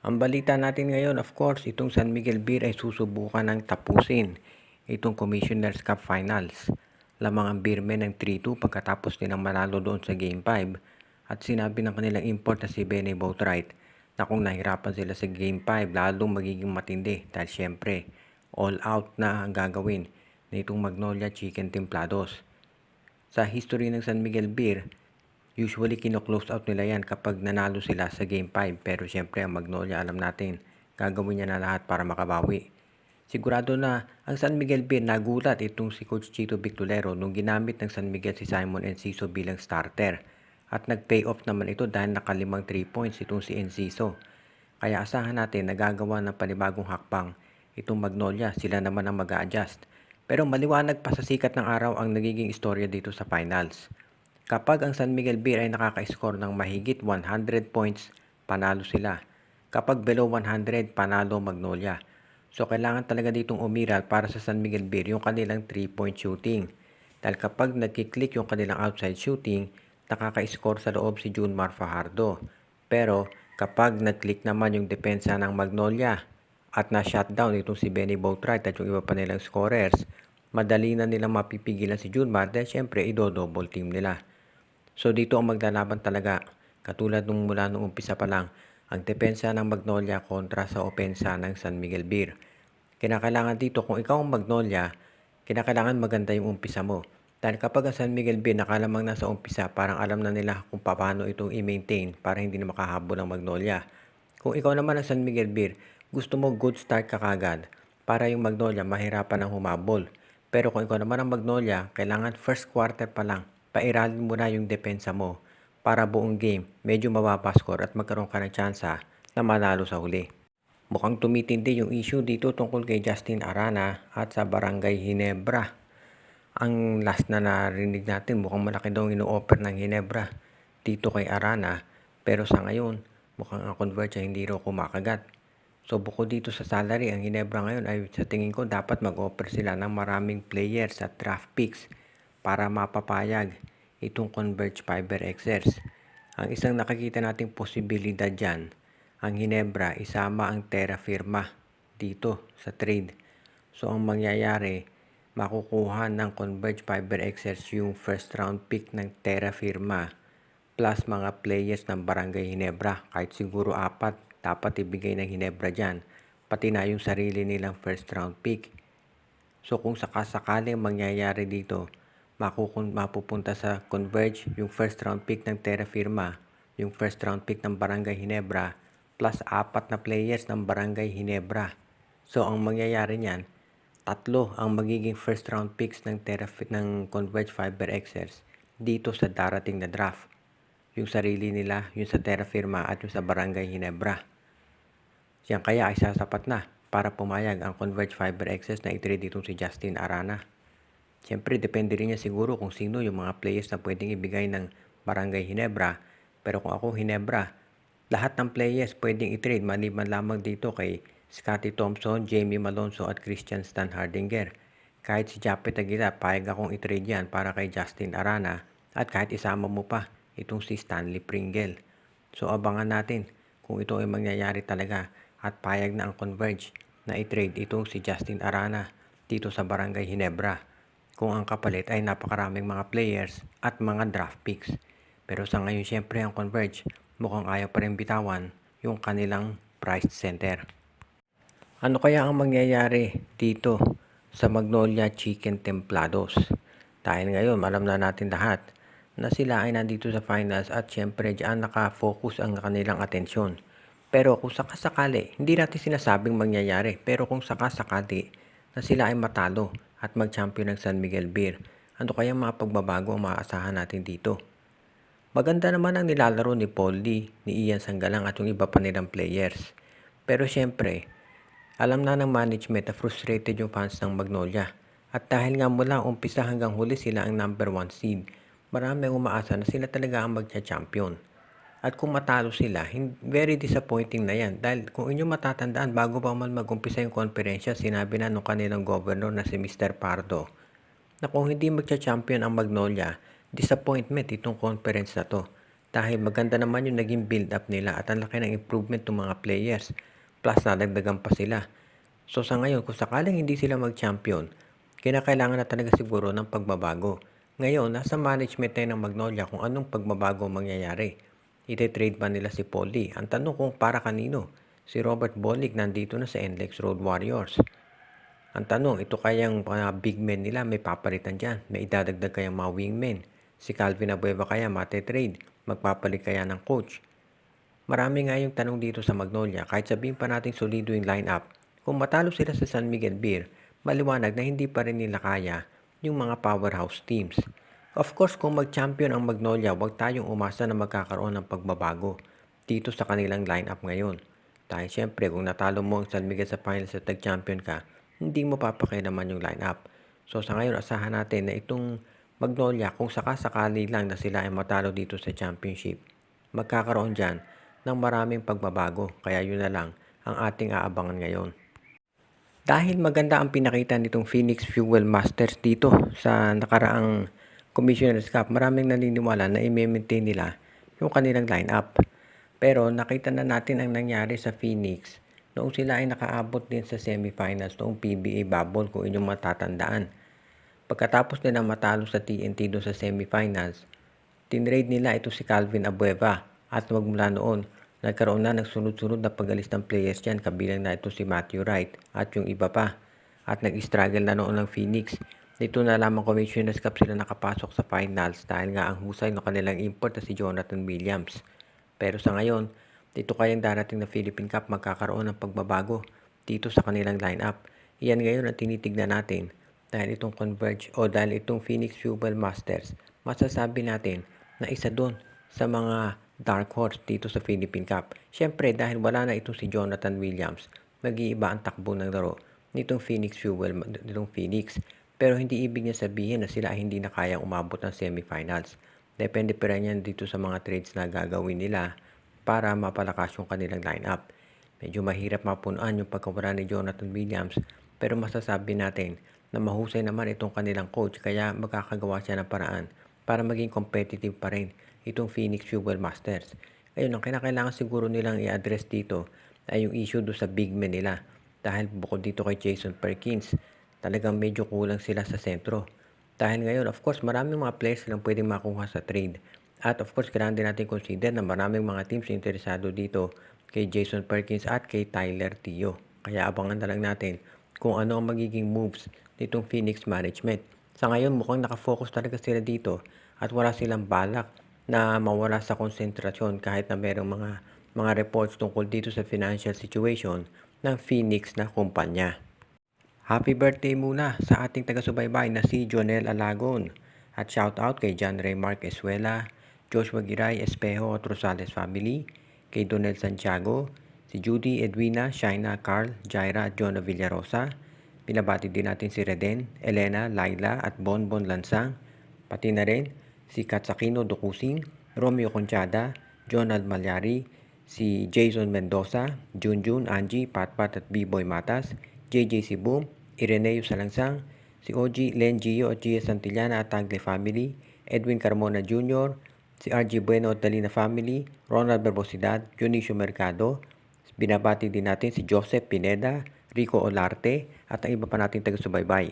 Ang balita natin ngayon, of course, itong San Miguel Beer ay susubukan ng tapusin itong Commissioner's Cup Finals. Lamang ang Beermen ng 3-2 pagkatapos nilang manalo doon sa Game 5 at sinabi ng kanilang import na si Benny Boatwright na kung nahirapan sila sa Game 5 lalong magiging matindi dahil syempre all out na ang gagawin na itong Magnolia Chicken Templados. Sa history ng San Miguel Beer, usually kino-close out nila yan kapag nanalo sila sa Game 5. Pero syempre ang Magnolia alam natin, gagawin niya na lahat para makabawi. Sigurado na ang San Miguel Beer nagulat itong si Coach Chito Victolero nung ginamit ng San Miguel si Simon Enciso bilang starter. At nag-pay off naman ito dahil nakalimang 3 points itong si Enciso. Kaya asahan natin nagagawa ng panibagong hakbang itong Magnolia, sila naman ang mag-a-adjust. Pero maliwanag pa sa sikat ng araw ang nagiging istorya dito sa finals. Kapag ang San Miguel Beer ay nakaka-score ng mahigit 100 points, panalo sila. Kapag below 100, panalo Magnolia. So kailangan talaga ditong umiral para sa San Miguel Beer yung kanilang 3-point shooting. Dahil kapag nagkiklik yung kanilang outside shooting, nakaka-score sa loob si Junmar Fajardo. Pero kapag nag-click naman yung depensa ng Magnolia at na-shutdown itong si Benny Boatwright at yung iba pa nilang scorers, madali na nilang mapipigilan si Junmar dahil syempre ido-double team nila. So dito ang maglalaban talaga, katulad nung mula nung umpisa pa lang, ang depensa ng Magnolia kontra sa opensa ng San Miguel Beer. Kinakailangan dito kung ikaw ang Magnolia, kinakailangan maganda yung umpisa mo. Dahil kapag ang San Miguel Beer nakalamang na sa umpisa, parang alam na nila kung paano itong i-maintain para hindi na makahabol ang Magnolia. Kung ikaw naman ang San Miguel Beer, gusto mo good start ka kagad para yung Magnolia mahirapan ang humabol. Pero kung ikaw naman ang Magnolia, kailangan first quarter pa lang, pairalin mo na yung depensa mo para buong game medyo mababa score at magkaroon ka ng tsansa na manalo sa huli. Mukhang tumitindi yung issue dito tungkol kay Justin Arana at sa Barangay Ginebra. Ang last na narinig natin, mukhang malaki daw ino-offer ng Ginebra dito kay Arana. Pero sa ngayon, mukhang ang Converge ay hindi raw kumakagat. So bukod dito sa salary, ang Ginebra ngayon ay sa tingin ko dapat mag-offer sila ng maraming players at draft picks para mapapayag itong Converge Fiber Xers. Ang isang nakikita nating posibilidad dyan, ang Ginebra isama ang Terra Firma dito sa trade. So ang mangyayari, makukuha ng Converge Fiber Xers yung first round pick ng Terra Firma plus mga players ng Barangay Ginebra. Kahit siguro 4 dapat ibigay ng Ginebra dyan, pati na yung sarili nilang first round pick. So kung sakasakali mangyayari dito, mapupunta sa Converge yung first round pick ng Terra Firma, yung first round pick ng Barangay Ginebra, plus 4 na players ng Barangay Ginebra. So ang mangyayari niyan, 3 ang magiging first round picks ng Converge Fiber Xers dito sa darating na draft. Yung sarili nila, yung sa Terra Firma at yung sa Barangay Ginebra. Yan kaya ay sasapat na para pumayag ang Converge Fiber Access na i-trade itong si Justin Arana. Siyempre, depende rin niya siguro kung sino yung mga players na pwedeng ibigay ng Barangay Ginebra. Pero kung ako Ginebra, lahat ng players pwedeng i-trade maliban lamang dito kay Scottie Thompson, Jamie Malonzo at Christian Stan Hardinger. Kahit si Japet Aguilar, payag akong i-trade yan para kay Justin Arana at kahit isama mo pa itong si Stanley Pringle. So abangan natin kung ito ay mangyayari talaga at payag na ang Converge na i-trade itong si Justin Arana dito sa Barangay Ginebra kung ang kapalit ay napakaraming mga players at mga draft picks. Pero sa ngayon syempre ang Converge mukhang ayaw pa rin bitawan yung kanilang price center. Ano kaya ang mangyayari dito sa Magnolia Chicken Templados? Dahil ngayon alam na natin lahat na sila ay nandito sa finals at syempre diyan nakafocus ang kanilang atensyon. Pero kung sakasakali, hindi natin sinasabing mangyayari, pero kung sakasakali na sila ay matalo at mag-champion ng San Miguel Beer, ano kaya mga pagbabago ang maaasahan natin dito? Maganda naman ang nilalaro ni Paul Lee, ni Ian Sanggalang at yung iba pa nilang players. Pero syempre, alam na ng management na frustrated yung fans ng Magnolia. At dahil nga mula umpisa hanggang huli sila ang number 1 seed, marami ang umaasa na sila talaga ang magcha-champion. At kung matalo sila, very disappointing na yan. Dahil kung inyo matatandaan, bago pa man mag-umpisa yung konferensya, sinabi na nung kanilang governor na si Mr. Pardo na kung hindi magcha-champion ang Magnolia, disappointment itong conference na to. Dahil maganda naman yung naging build-up nila at ang laki ng improvement ng mga players. Plus, nadagdagan pa sila. So sa ngayon, kung sakaling hindi sila mag-champion, kinakailangan na talaga siguro ng pagbabago. Ngayon, nasa management na ng Magnolia kung anong pagbabago mangyayari. Ite-trade ba nila si Paul Lee? Ang tanong kung para kanino? Si Robert Bolick nandito na sa NLEX Road Warriors. Ang tanong, ito kayang big men nila may papalitan dyan? May idadagdag kayang mga wingmen? Si Calvin Abueva kaya mate-trade? Magpapalit kaya ng coach? Marami nga yung tanong dito sa Magnolia kahit sabihin pa natin solido yung lineup. Kung matalo sila sa San Miguel Beer, maliwanag na hindi pa rin nila kaya yung mga powerhouse teams. Of course, kung mag-champion ang Magnolia, huwag tayong umasa na magkakaroon ng pagbabago dito sa kanilang lineup ngayon. Dahil syempre, kung natalo mo ang San Miguel sa finals at nag-champion ka, hindi mo papakialaman yung lineup. So sa ngayon, asahan natin na itong Magnolia, kung sakasakali lang na sila ay matalo dito sa championship, magkakaroon dyan ng maraming pagbabago. Kaya yun na lang ang ating aabangan ngayon. Dahil maganda ang pinakita nitong Phoenix Fuel Masters dito sa nakaraang Commissioner's Cup, maraming naniniwala na i-maintain nila yung kanilang lineup. Pero nakita na natin ang nangyari sa Phoenix noong sila ay nakaabot din sa semifinals noong PBA Bubble kung inyong matatandaan. Pagkatapos nila matalo sa TNT doon sa semifinals, tinrade nila ito si Calvin Abueva at magmula noon, nagkaroon na ng sunod-sunod na pag-alis ng players dyan, kabilang na ito si Matthew Wright at yung iba pa. At nag-struggle na noon ng Phoenix. Dito na lamang Commissioner's Cup sila nakapasok sa finals dahil nga ang husay ng kanilang import na si Jonathan Williams. Pero sa ngayon, dito kayang darating na Philippine Cup magkakaroon ng pagbabago dito sa kanilang lineup. Iyan ngayon ang tinitignan natin dahil itong Converge o dahil itong Phoenix Fuel Masters, masasabi natin na isa doon sa mga dark horse dito sa Philippine Cup. Siyempre dahil wala na itong si Jonathan Williams, mag-iiba ang takbo ng laro nitong Phoenix. Pero hindi ibig niya sabihin na sila ay hindi na kayang umabot ng semifinals. Depende pa rin yan dito sa mga trades na gagawin nila para mapalakas yung kanilang lineup. Medyo mahirap mapunuan yung pagkawala ni Jonathan Williams, pero masasabi natin na mahusay naman itong kanilang coach kaya magkakagawa siya ng paraan para maging competitive pa rin itong Phoenix Fuel Masters. Ngayon, ang kinakailangan siguro nilang i-address dito ay yung issue do sa big men nila. Dahil bukod dito kay Jason Perkins, talagang medyo kulang sila sa sentro. Dahil ngayon, of course, maraming mga players silang pwedeng makuha sa trade. At of course, kailangan din natin consider na maraming mga teams interesado dito kay Jason Perkins at kay Tyler Tio. Kaya abangan na lang natin kung ano ang magiging moves nitong Phoenix management. Sa ngayon, mukhang nakafocus talaga sila dito at wala silang balak na mawala sa konsentrasyon kahit na merong mga reports tungkol dito sa financial situation ng Phoenix na kumpanya. Happy birthday muna sa ating taga-subaybay na si Jonel Alagon. At shout out kay John Ray Mark Escuela, Joshua Giray Espejo at Rosales family, kay Donel Santiago, si Judy Edwina, Shaina, Carl, Jaira at Jonah Villarosa. Binabati din natin si Reden, Elena, Laila at Bonbon Lansang. Pati na rin si Katsakino Dukusing, Romeo Conchada, Jonald Malyari, si Jason Mendoza, Junjun, Angie, Patpat at B-Boy Matas, JJ Sibum, Ireneo Salangsang, si OG, Len Gio at Gia Santillana at Tagle family, Edwin Carmona Jr., si RG Bueno at Dalina family, Ronald Barbosidad, Junicio Mercado. Binabati din natin si Joseph Pineda, Rico Olarte at ang iba pa nating taga-subaybay.